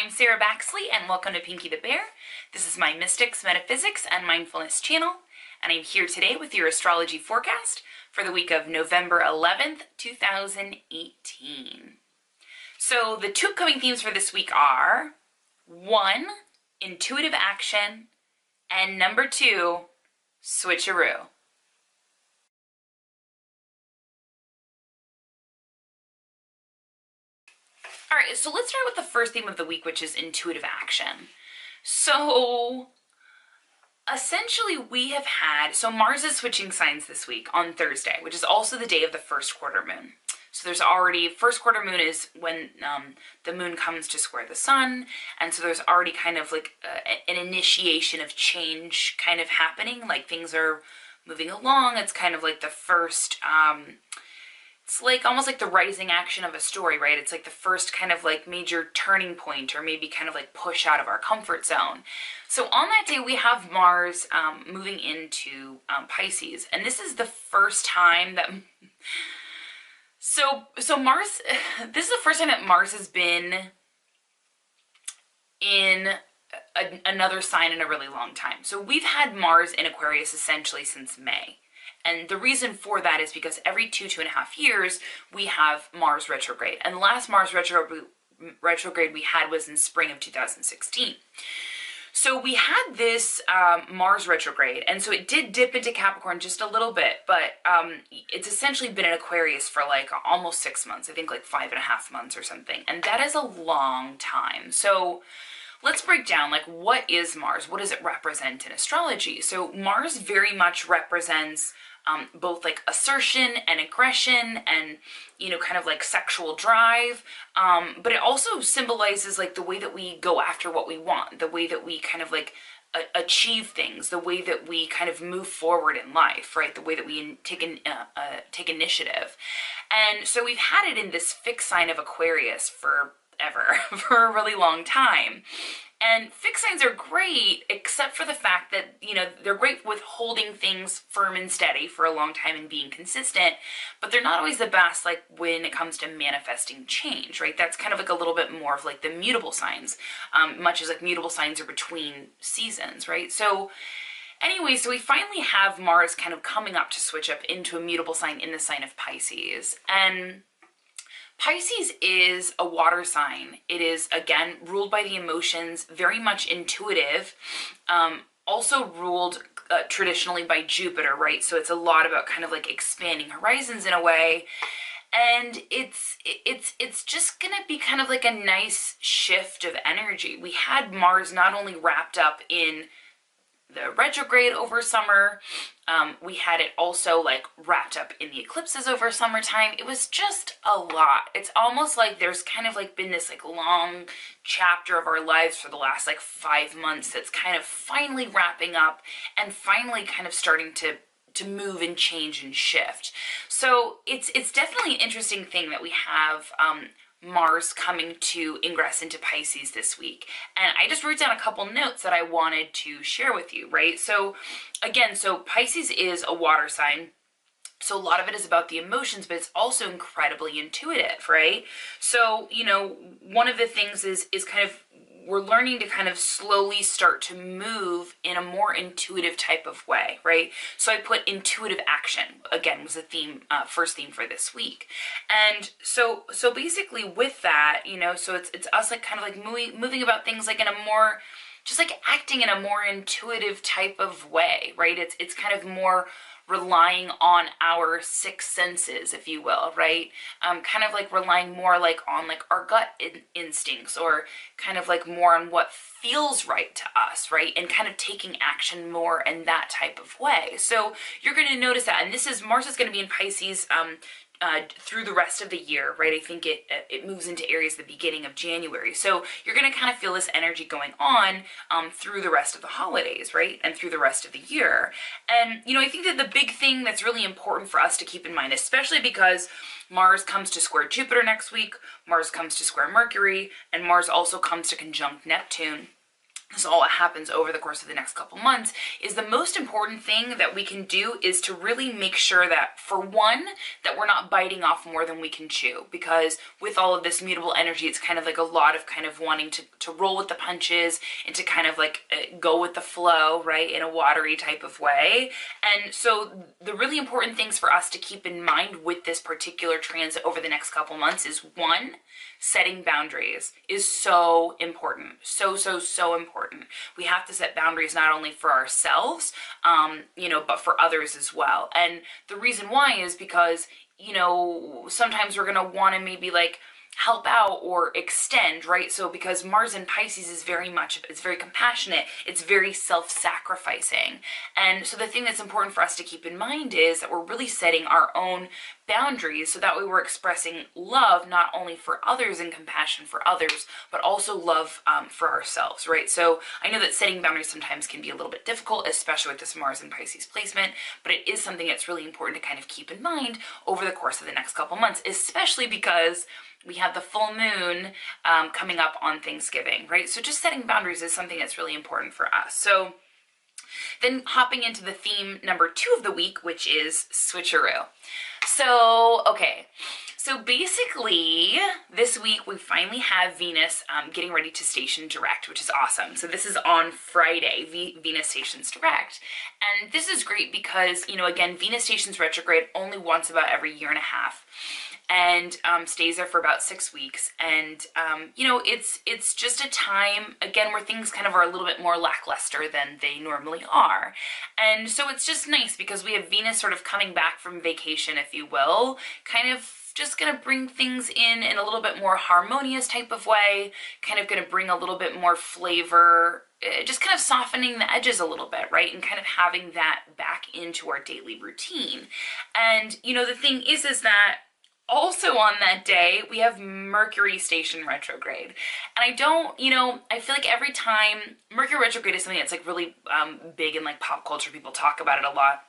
I'm Sarah Baxley, and welcome to Pinkie the Bear. This is my mystics, metaphysics, and mindfulness channel, and I'm here today with your astrology forecast for the week of November 11th, 2018. So the two upcoming themes for this week are 1, intuitive action, and number 2, switcheroo. All right, so let's start with the first theme of the week, which is intuitive action. So essentially we have had, Mars is switching signs this week on Thursday, which is also the day of the first quarter moon. So there's already, first quarter moon is when the moon comes to square the sun, and so there's already kind of like an initiation of change kind of happening, like things are moving along. It's kind of like the first, it's like almost like the rising action of a story, right? It's like the first kind of like major turning point, or maybe kind of like push out of our comfort zone. So on that day we have Mars moving into Pisces, and this is the first time that so Mars, this is the first time that Mars has been in another sign in a really long time. So we've had Mars in Aquarius essentially since May. And the reason for that is because every 2.5 years, we have Mars retrograde. And the last Mars retrograde we had was in spring of 2016. So we had this Mars retrograde, and so it did dip into Capricorn just a little bit, but it's essentially been in Aquarius for like almost 6 months, I think like 5.5 months or something. And that is a long time. So let's break down, like, what is Mars? What does it represent in astrology? So Mars very much represents both like assertion and aggression and, you know, kind of like sexual drive. But it also symbolizes like the way that we go after what we want, the way that we kind of like achieve things, the way that we kind of move forward in life, right? The way that we take initiative. And so we've had it in this fixed sign of Aquarius forever, for a really long time. And fixed signs are great, except for the fact that, you know, they're great with holding things firm and steady for a long time and being consistent, but they're not always the best, like, when it comes to manifesting change, right? That's kind of like a little bit more of like the mutable signs, much as like mutable signs are between seasons, right? So anyway, so we finally have Mars kind of coming up to switch up into a mutable sign in the sign of Pisces. And Pisces is a water sign. It is, again, ruled by the emotions, very much intuitive, also ruled traditionally by Jupiter, right? So it's a lot about kind of like expanding horizons in a way. And it's just gonna be kind of like a nice shift of energy. We had Mars not only wrapped up in the retrograde over summer, we had it also like wrapped up in the eclipses over summertime. It was just a lot. It's almost like there's kind of like been this like long chapter of our lives for the last like 5 months that's kind of finally wrapping up and finally kind of starting to move and change and shift. So it's definitely an interesting thing that we have Mars coming to ingress into Pisces this week. And I just wrote down a couple notes that I wanted to share with you, right? So again, so Pisces is a water sign. So a lot of it is about the emotions, but it's also incredibly intuitive, right? So, you know, one of the things is kind of, we're learning to kind of slowly start to move in a more intuitive type of way, right? So I put intuitive action, again, was the theme, first theme for this week. And so basically with that, you know, so it's us like kind of like moving about things like in a more, just like acting in a more intuitive type of way, right? It's kind of more relying on our sixth senses, if you will, right? Kind of like relying more like on like our gut instincts, or kind of like more on what feels right to us, right? And kind of taking action more in that type of way. So you're going to notice that, and this is, Mars is going to be in Pisces through the rest of the year, right? I think it moves into Aries the beginning of January. So you're going to kind of feel this energy going on through the rest of the holidays, right? And through the rest of the year. And, you know, I think that the big thing that's really important for us to keep in mind, especially because Mars comes to square Jupiter next week, Mars comes to square Mercury, and Mars also comes to conjunct Neptune. this is all what happens over the course of the next couple months, is the most important thing that we can do is to really make sure that, for one, that we're not biting off more than we can chew, because with all of this mutable energy, it's kind of like a lot of kind of wanting to roll with the punches and to kind of like go with the flow, right, in a watery type of way. And so the really important things for us to keep in mind with this particular transit over the next couple months is, one, setting boundaries is so important. So important. We have to set boundaries not only for ourselves, but for others as well. And the reason why is because, sometimes we're going to want to maybe like help out or extend, right? So because Mars in Pisces is it's very compassionate, it's very self-sacrificing. And so the thing that's important for us to keep in mind is that we're really setting our own boundaries, so that way we're expressing love not only for others and compassion for others, but also love for ourselves, right? So I know that setting boundaries sometimes can be a little bit difficult, especially with this Mars in Pisces placement, but it is something that's really important to kind of keep in mind over the course of the next couple months, especially because we have the full moon coming up on Thanksgiving, right? So just setting boundaries is something that's really important for us. So then hopping into the theme number 2 of the week, which is switcheroo. So, okay. So basically, this week we finally have Venus getting ready to station direct, which is awesome. So this is on Friday, Venus stations direct. And this is great because, again, Venus stations retrograde only once about every year and a half. And stays there for about 6 weeks. And, it's just a time, again, where things kind of are a little bit more lackluster than they normally are. And so it's just nice because we have Venus sort of coming back from vacation, if you will, kind of just going to bring things in a little bit more harmonious type of way, kind of going to bring a little bit more flavor, just kind of softening the edges a little bit, right? And kind of having that back into our daily routine. And, the thing is that also on that day, we have Mercury station retrograde. And I feel like every time, Mercury retrograde is something that's like really big in like pop culture. People talk about it a lot.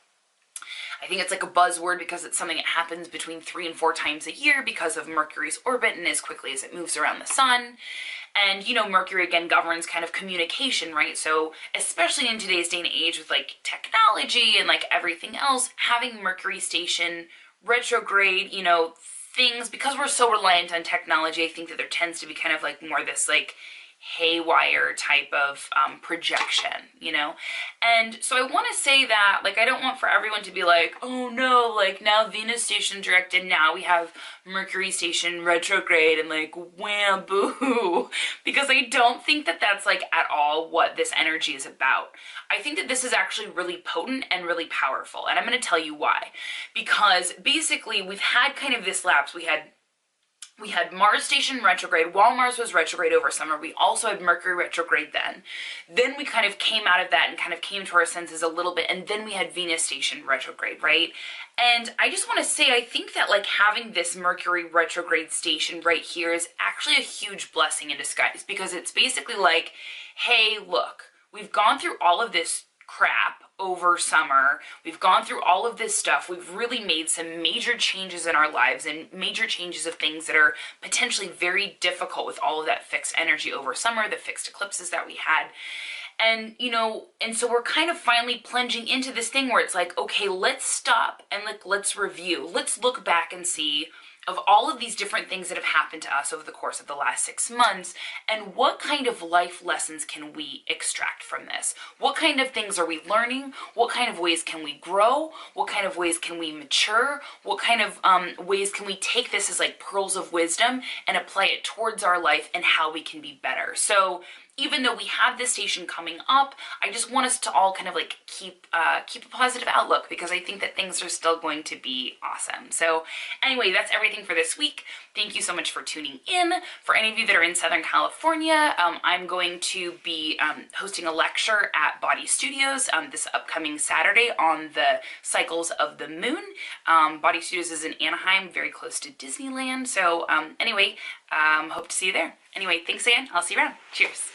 I think it's like a buzzword because it's something that happens between 3 and 4 times a year because of Mercury's orbit and as quickly as it moves around the sun. And, Mercury, again, governs kind of communication, right? So especially in today's day and age with like technology and like everything else, having Mercury station retrograde, things, because we're so reliant on technology, I think that there tends to be kind of like more this like haywire type of projection, And so I want to say that, like, I don't want for everyone to be like, oh no, like now Venus station direct and now we have Mercury station retrograde and like wham boo, because I don't think that that's like at all what this energy is about. I think that this is actually really potent and really powerful, and I'm going to tell you why. Because basically we've had kind of this lapse. We had Mars station retrograde. While Mars was retrograde over summer, we also had Mercury retrograde then. Then we kind of came out of that and kind of came to our senses a little bit, and then we had Venus station retrograde, right? And I just want to say, I think that like having this Mercury retrograde station right here is actually a huge blessing in disguise, because it's basically like, hey, look, we've gone through all of this crap over summer. We've gone through all of this stuff. We've really made some major changes in our lives and major changes of things that are potentially very difficult with all of that fixed energy over summer, the fixed eclipses that we had. And, and so we're kind of finally plunging into this thing where it's like, okay, let's stop and let's review. Let's look back and see of all of these different things that have happened to us over the course of the last 6 months, and what kind of life lessons can we extract from this? What kind of things are we learning? What kind of ways can we grow? What kind of ways can we mature? What kind of ways can we take this as like pearls of wisdom and apply it towards our life and how we can be better? So even though we have this station coming up, I just want us to all kind of like keep a positive outlook, because I think that things are still going to be awesome. So anyway, that's everything for this week. Thank you so much for tuning in. For any of you that are in Southern California, I'm going to be hosting a lecture at Body Studios this upcoming Saturday on the cycles of the moon. Body Studios is in Anaheim, very close to Disneyland. So anyway, hope to see you there. Anyway, thanks again. I'll see you around. Cheers.